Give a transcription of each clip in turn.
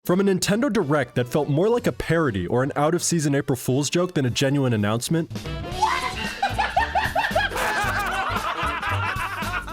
From a Nintendo Direct that felt more like a parody or an out-of-season April Fool's joke than a genuine announcement.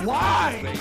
Why?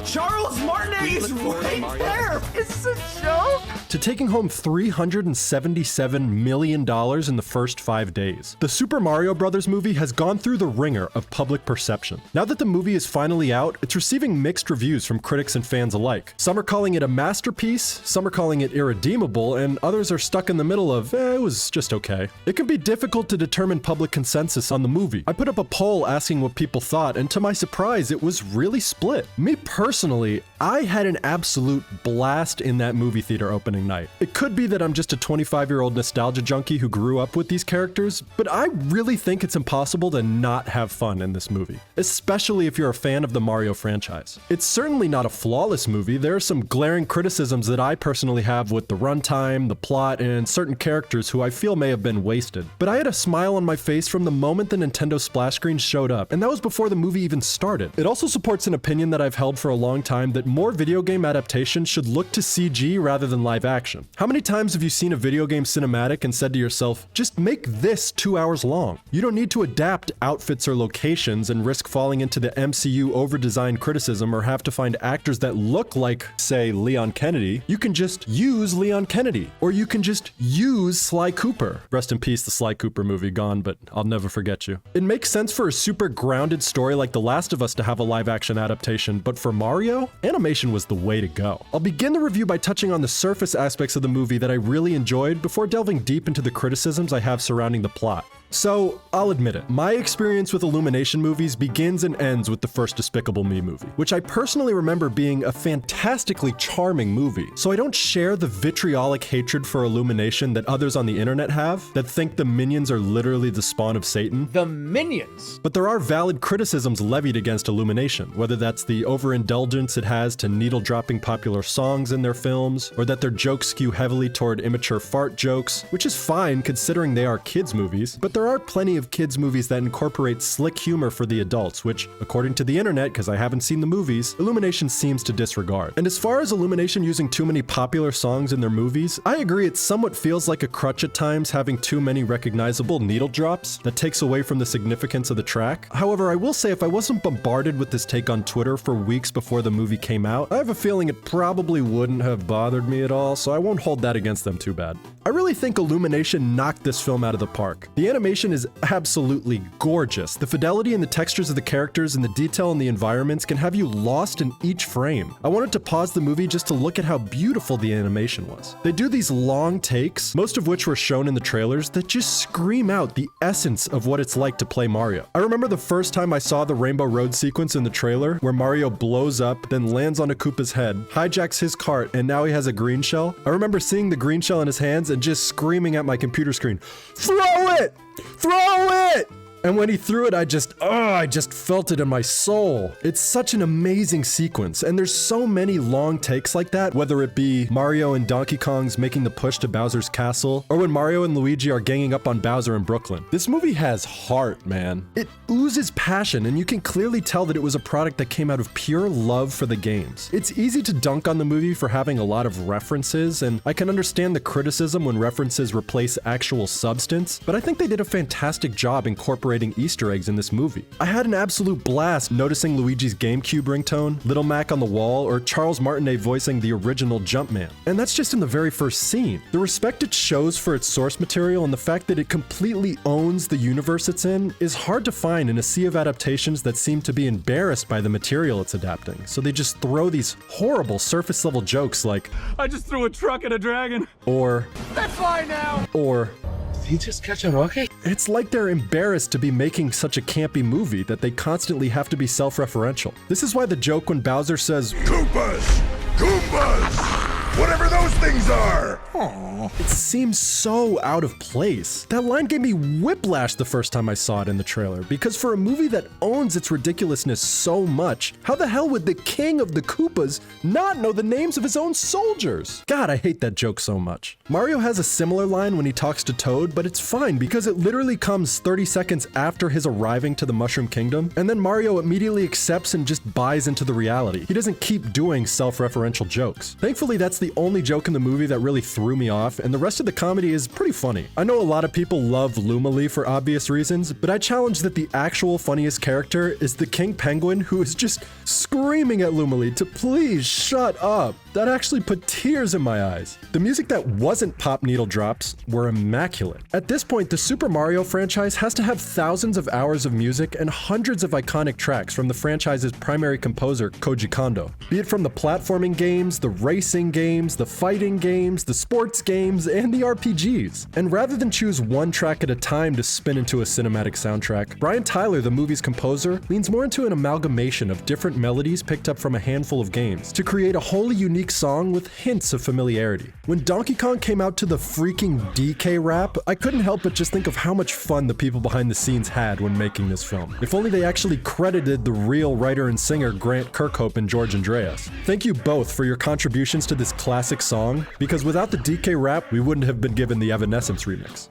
Charles Martinet is right there! Is this a joke? To taking home $377 million in the first 5 days. The Super Mario Bros. Movie has gone through the ringer of public perception. Now that the movie is finally out, it's receiving mixed reviews from critics and fans alike. Some are calling it a masterpiece, some are calling it irredeemable, and others are stuck in the middle of, it was just okay. It can be difficult to determine public consensus on the movie. I put up a poll asking what people thought, and to my surprise, it was really split. Me personally, I had an absolute blast in that movie theater opening night. It could be that I'm just a 25-year-old nostalgia junkie who grew up with these characters, but I really think it's impossible to not have fun in this movie, especially if you're a fan of the Mario franchise. It's certainly not a flawless movie. There are some glaring criticisms that I personally have with the runtime, the plot, and certain characters who I feel may have been wasted. But I had a smile on my face from the moment the Nintendo splash screen showed up, and that was before the movie even started. It also supports an opinion that I've held for a long time that more video game adaptations should look to CG rather than live action. How many times have you seen a video game cinematic and said to yourself, just make this 2 hours long? You don't need to adapt outfits or locations and risk falling into the MCU over-designed criticism or have to find actors that look like, say, Leon Kennedy. You can just use Leon Kennedy, or you can just use Sly Cooper. Rest in peace, the Sly Cooper movie, gone, but I'll never forget you. It makes sense for a super grounded story like The Last of Us to have a live-action adaptation, but for Mario, animation was the way to go. I'll begin the review by touching on the surface aspects of the movie that I really enjoyed before delving deep into the criticisms I have surrounding the plot. So, I'll admit it, my experience with Illumination movies begins and ends with the first Despicable Me movie, which I personally remember being a fantastically charming movie. So I don't share the vitriolic hatred for Illumination that others on the internet have, that think the minions are literally the spawn of Satan. The Minions? But there are valid criticisms levied against Illumination, whether that's the overindulgence it has to needle-dropping popular songs in their films, or that their jokes skew heavily toward immature fart jokes, which is fine considering they are kids' movies, but there are plenty of kids' movies that incorporate slick humor for the adults, which, according to the internet, because I haven't seen the movies, Illumination seems to disregard. And as far as Illumination using too many popular songs in their movies, I agree it somewhat feels like a crutch at times having too many recognizable needle drops that takes away from the significance of the track. However, I will say if I wasn't bombarded with this take on Twitter for weeks before the movie came out, I have a feeling it probably wouldn't have bothered me at all, so I won't hold that against them too bad. I really think Illumination knocked this film out of the park. The animation is absolutely gorgeous. The fidelity and the textures of the characters and the detail in the environments can have you lost in each frame. I wanted to pause the movie just to look at how beautiful the animation was. They do these long takes, most of which were shown in the trailers, that just scream out the essence of what it's like to play Mario. I remember the first time I saw the Rainbow Road sequence in the trailer, where Mario blows up, then lands on a Koopa's head, hijacks his cart, and now he has a green shell. I remember seeing the green shell in his hands and just screaming at my computer screen, "Throw it! Throw it!" And when he threw it, I just felt it in my soul. It's such an amazing sequence, and there's so many long takes like that, whether it be Mario and Donkey Kong's making the push to Bowser's castle, or when Mario and Luigi are ganging up on Bowser in Brooklyn. This movie has heart, man. It oozes passion, and you can clearly tell that it was a product that came out of pure love for the games. It's easy to dunk on the movie for having a lot of references, and I can understand the criticism when references replace actual substance, but I think they did a fantastic job incorporating Easter eggs in this movie. I had an absolute blast noticing Luigi's GameCube ringtone, Little Mac on the wall, or Charles Martinet voicing the original Jumpman. And that's just in the very first scene. The respect it shows for its source material and the fact that it completely owns the universe it's in is hard to find in a sea of adaptations that seem to be embarrassed by the material it's adapting. So they just throw these horrible surface level jokes like, I just threw a truck at a dragon. Or, That's fine now. Or, Did he just catch a rocket? it's like they're embarrassed to be making such a campy movie that they constantly have to be self-referential. This is why the joke when Bowser says, Koopas! Goombas! Whatever those things are! It seems so out of place. That line gave me whiplash the first time I saw it in the trailer, because for a movie that owns its ridiculousness so much, how the hell would the king of the Koopas not know the names of his own soldiers? God, I hate that joke so much. Mario has a similar line when he talks to Toad, but it's fine because it literally comes 30 seconds after his arriving to the Mushroom Kingdom, and then Mario immediately accepts and just buys into the reality. He doesn't keep doing self-referential jokes. Thankfully, that's the only joke in the movie that really threw me off, and the rest of the comedy is pretty funny. I know a lot of people love Lumali for obvious reasons, but I challenge that the actual funniest character is the King Penguin, who is just screaming at Lumali to please shut up. That actually put tears in my eyes. The music that wasn't pop needle drops were immaculate. At this point, the Super Mario franchise has to have thousands of hours of music and hundreds of iconic tracks from the franchise's primary composer, Koji Kondo. Be it from the platforming games, the racing games, the fighting games, the sports games, and the RPGs. And rather than choose one track at a time to spin into a cinematic soundtrack, Brian Tyler, the movie's composer, leans more into an amalgamation of different melodies picked up from a handful of games to create a wholly unique song with hints of familiarity. When Donkey Kong came out to the freaking DK rap, I couldn't help but just think of how much fun the people behind the scenes had when making this film. If only they actually credited the real writer and singer Grant Kirkhope and George Andreas. Thank you both for your contributions to this classic song, because without the DK rap, we wouldn't have been given the Evanescence remix.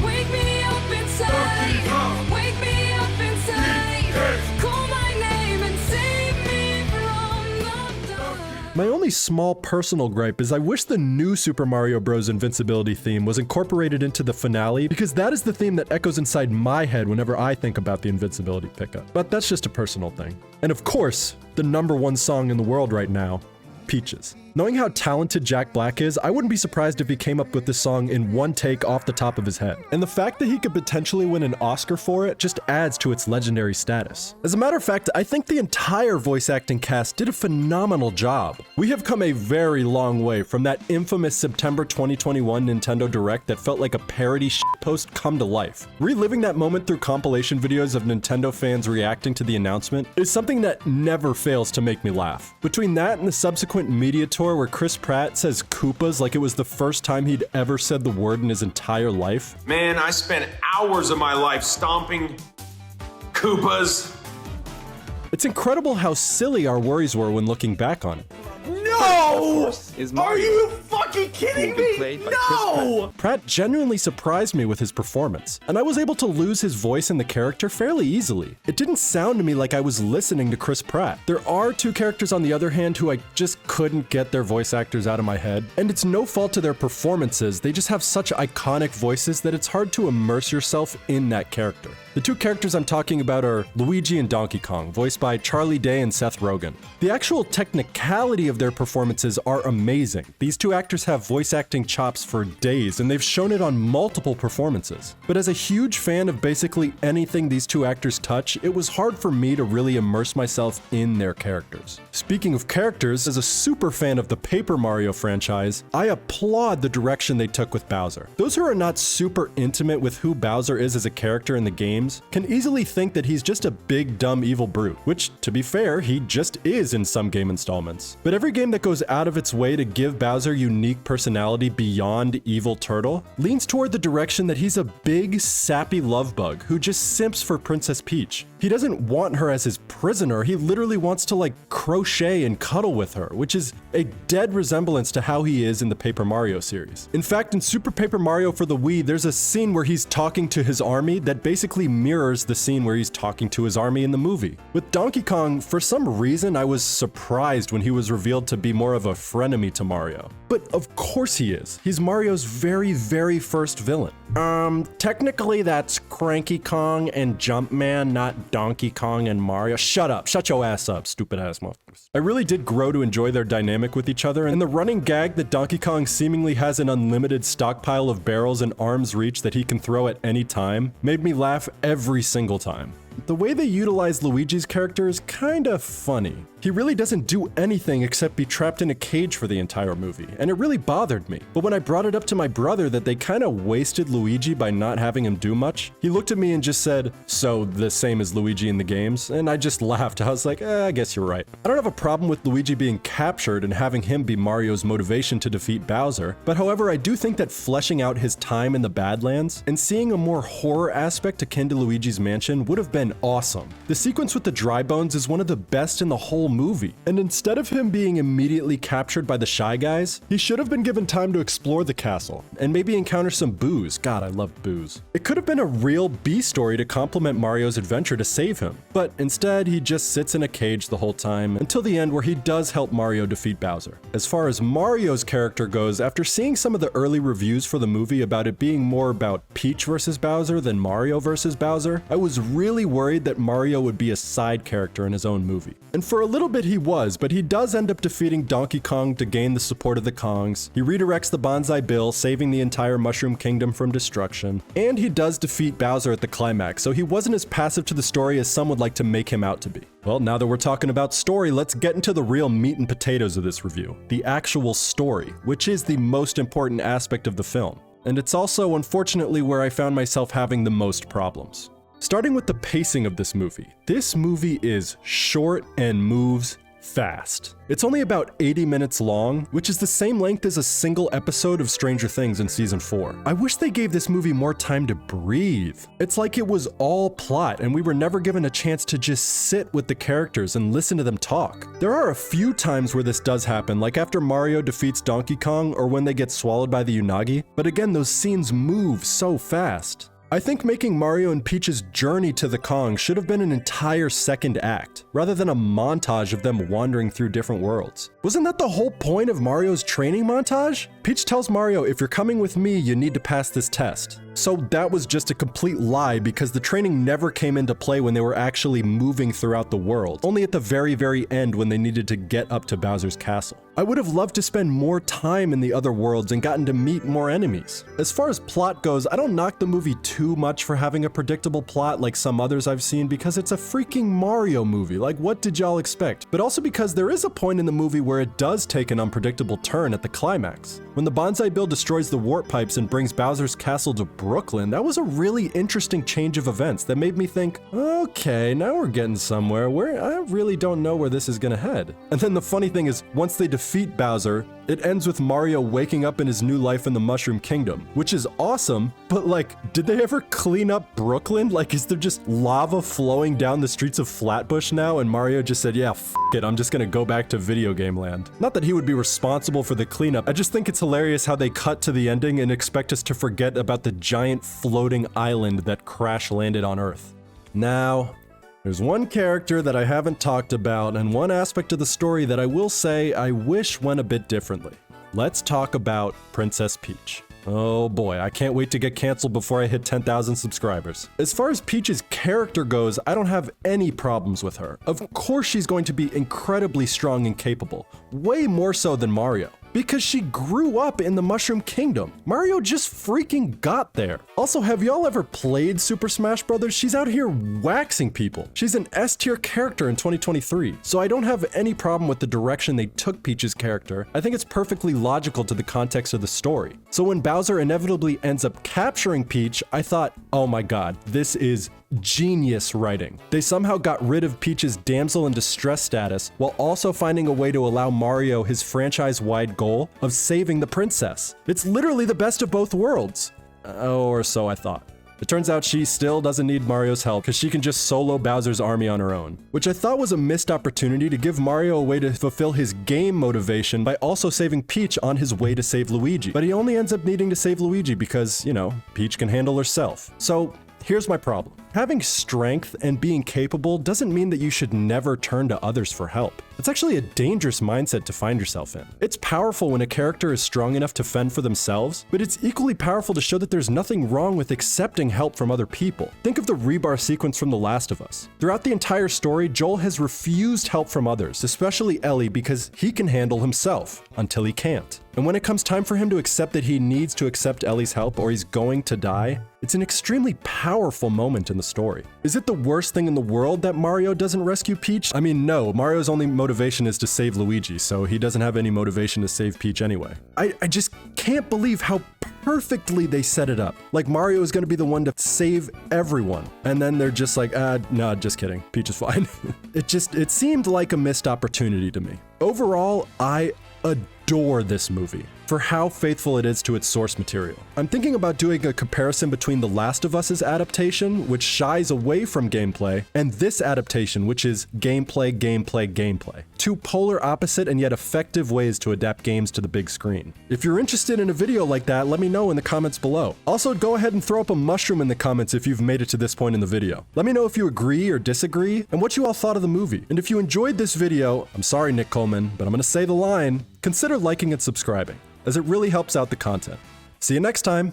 Wake me up inside. Wake me up inside. Call my name and save me from the dark. My only small personal gripe is I wish the new Super Mario Bros. Invincibility theme was incorporated into the finale, because that is the theme that echoes inside my head whenever I think about the invincibility pickup. But that's just a personal thing. And of course, the #1 song in the world right now, Peaches. Knowing how talented Jack Black is, I wouldn't be surprised if he came up with this song in one take off the top of his head. And the fact that he could potentially win an Oscar for it just adds to its legendary status. As a matter of fact, I think the entire voice acting cast did a phenomenal job. We have come a very long way from that infamous September 2021 Nintendo Direct that felt like a parody shitpost come to life. Reliving that moment through compilation videos of Nintendo fans reacting to the announcement is something that never fails to make me laugh. Between that and the subsequent media tour where Chris Pratt says Koopas like it was the first time he'd ever said the word in his entire life. Man, I spent hours of my life stomping Koopas. It's incredible how silly our worries were when looking back on it. No! Is Are you fucking kidding me? No! Pratt genuinely surprised me with his performance, and I was able to lose his voice in the character fairly easily. It didn't sound to me like I was listening to Chris Pratt. There are two characters on the other hand who I just couldn't get their voice actors out of my head, and it's no fault to their performances, they just have such iconic voices that it's hard to immerse yourself in that character. The two characters I'm talking about are Luigi and Donkey Kong, voiced by Charlie Day and Seth Rogen. The actual technicality of their performances are amazing. These two actors have voice acting chops for days, and they've shown it on multiple performances. But as a huge fan of basically anything these two actors touch, it was hard for me to really immerse myself in their characters. Speaking of characters, as a super fan of the Paper Mario franchise, I applaud the direction they took with Bowser. Those who are not super intimate with who Bowser is as a character in the games can easily think that he's just a big dumb evil brute, which, to be fair, he just is in some game installments. But every game that goes out of its way to give Bowser unique personality beyond evil turtle leans toward the direction that he's a big, sappy love bug who just simps for Princess Peach. He doesn't want her as his prisoner, he literally wants to like crochet and cuddle with her, which is a dead resemblance to how he is in the Paper Mario series. In fact, in Super Paper Mario for the Wii, there's a scene where he's talking to his army that basically mirrors the scene where he's talking to his army in the movie. With Donkey Kong, for some reason I was surprised when he was revealed to be more of a frenemy to Mario. But of course he is. He's Mario's very first villain. Technically that's Cranky Kong and Jumpman, not Donkey Kong and Mario. Shut up. Shut your ass up, stupid ass motherfuckers. I really did grow to enjoy their dynamic with each other, and the running gag that Donkey Kong seemingly has an unlimited stockpile of barrels in arm's reach that he can throw at any time made me laugh every single time. the way they utilize Luigi's character is kinda funny. He really doesn't do anything except be trapped in a cage for the entire movie, and it really bothered me. But when I brought it up to my brother that they kinda wasted Luigi by not having him do much, he looked at me and just said, "So the same as Luigi in the games?" And I just laughed. I was like, I guess you're right. I don't have a problem with Luigi being captured and having him be Mario's motivation to defeat Bowser, but however, I do think that fleshing out his time in the Badlands and seeing a more horror aspect akin to Luigi's Mansion would have been awesome. The sequence with the dry bones is one of the best in the whole movie, and instead of him being immediately captured by the Shy Guys, he should have been given time to explore the castle and maybe encounter some booze. God, I love booze. It could have been a real B story to complement Mario's adventure to save him, but instead he just sits in a cage the whole time until the end where he does help Mario defeat Bowser. As far as Mario's character goes, after seeing some of the early reviews for the movie about it being more about Peach versus Bowser than Mario versus Bowser, I was really worried that Mario would be a side character in his own movie. And for a little bit he was, but he does end up defeating Donkey Kong to gain the support of the Kongs. He redirects the Banzai Bill, saving the entire Mushroom Kingdom from destruction. And he does defeat Bowser at the climax, so he wasn't as passive to the story as some would like to make him out to be. Well, now that we're talking about story, let's get into the real meat and potatoes of this review. The actual story, which is the most important aspect of the film. And it's also, unfortunately, where I found myself having the most problems. Starting with the pacing of this movie. This movie is short and moves fast. It's only about 80 minutes long, which is the same length as a single episode of Stranger Things in season 4. I wish they gave this movie more time to breathe. It's like it was all plot and we were never given a chance to just sit with the characters and listen to them talk. There are a few times where this does happen, like after Mario defeats Donkey Kong or when they get swallowed by the Unagi, but again, those scenes move so fast. I think making Mario and Peach's journey to the Kong should have been an entire second act, rather than a montage of them wandering through different worlds. Wasn't that the whole point of Mario's training montage? Peach tells Mario, if you're coming with me, you need to pass this test. So that was just a complete lie because the training never came into play when they were actually moving throughout the world, only at the very end when they needed to get up to Bowser's castle. I would have loved to spend more time in the other worlds and gotten to meet more enemies. As far as plot goes, I don't knock the movie too much for having a predictable plot like some others I've seen because it's a freaking Mario movie, like what did y'all expect? But also because there is a point in the movie where it does take an unpredictable turn at the climax. When the Banzai Bill destroys the warp pipes and brings Bowser's castle to Brooklyn, that was a really interesting change of events that made me think, okay, now we're getting somewhere where I really don't know where this is gonna head. And then the funny thing is, once they defeat Bowser, it ends with Mario waking up in his new life in the Mushroom Kingdom, which is awesome, but like, did they ever clean up Brooklyn? Like, is there just lava flowing down the streets of Flatbush now? And Mario just said, yeah, f it, I'm just gonna go back to video game land. Not that he would be responsible for the cleanup, I just think it's hilarious how they cut to the ending and expect us to forget about the giant floating island that crash landed on Earth. Now, there's one character that I haven't talked about and one aspect of the story that I will say I wish went a bit differently. Let's talk about Princess Peach. Oh boy, I can't wait to get canceled before I hit 10,000 subscribers. As far as Peach's character goes, I don't have any problems with her. Of course she's going to be incredibly strong and capable, way more so than Mario. Because she grew up in the Mushroom Kingdom. Mario just freaking got there. Also, have y'all ever played Super Smash Bros? She's out here waxing people. She's an S-tier character in 2023, so I don't have any problem with the direction they took Peach's character. I think it's perfectly logical to the context of the story. So when Bowser inevitably ends up capturing Peach, I thought, oh my god, this is genius writing. They somehow got rid of Peach's damsel in distress status while also finding a way to allow Mario his franchise-wide goal of saving the princess. It's literally the best of both worlds. Or so I thought. It turns out she still doesn't need Mario's help because she can just solo Bowser's army on her own, which I thought was a missed opportunity to give Mario a way to fulfill his game motivation by also saving Peach on his way to save Luigi. But he only ends up needing to save Luigi because, you know, Peach can handle herself. So here's my problem. Having strength and being capable doesn't mean that you should never turn to others for help. It's actually a dangerous mindset to find yourself in. It's powerful when a character is strong enough to fend for themselves, but it's equally powerful to show that there's nothing wrong with accepting help from other people. Think of the rebar sequence from The Last of Us. Throughout the entire story, Joel has refused help from others, especially Ellie, because he can handle himself, until he can't. And when it comes time for him to accept that he needs to accept Ellie's help or he's going to die, it's an extremely powerful moment in the story. Is it the worst thing in the world that Mario doesn't rescue Peach? I mean, no, Mario's only motivation is to save Luigi, so he doesn't have any motivation to save Peach anyway. I just can't believe how perfectly they set it up. Like Mario is gonna be the one to save everyone. And then they're just like, no, just kidding. Peach is fine. It seemed like a missed opportunity to me. Overall, I adore this movie for how faithful it is to its source material. I'm thinking about doing a comparison between The Last of Us's adaptation, which shies away from gameplay, and this adaptation, which is gameplay, gameplay, gameplay. Two polar opposite and yet effective ways to adapt games to the big screen. If you're interested in a video like that, let me know in the comments below. Also, go ahead and throw up a mushroom in the comments if you've made it to this point in the video. Let me know if you agree or disagree, and what you all thought of the movie. And if you enjoyed this video, I'm sorry, Nick Coleman, but I'm gonna say the line, consider liking and subscribing, as it really helps out the content. See you next time!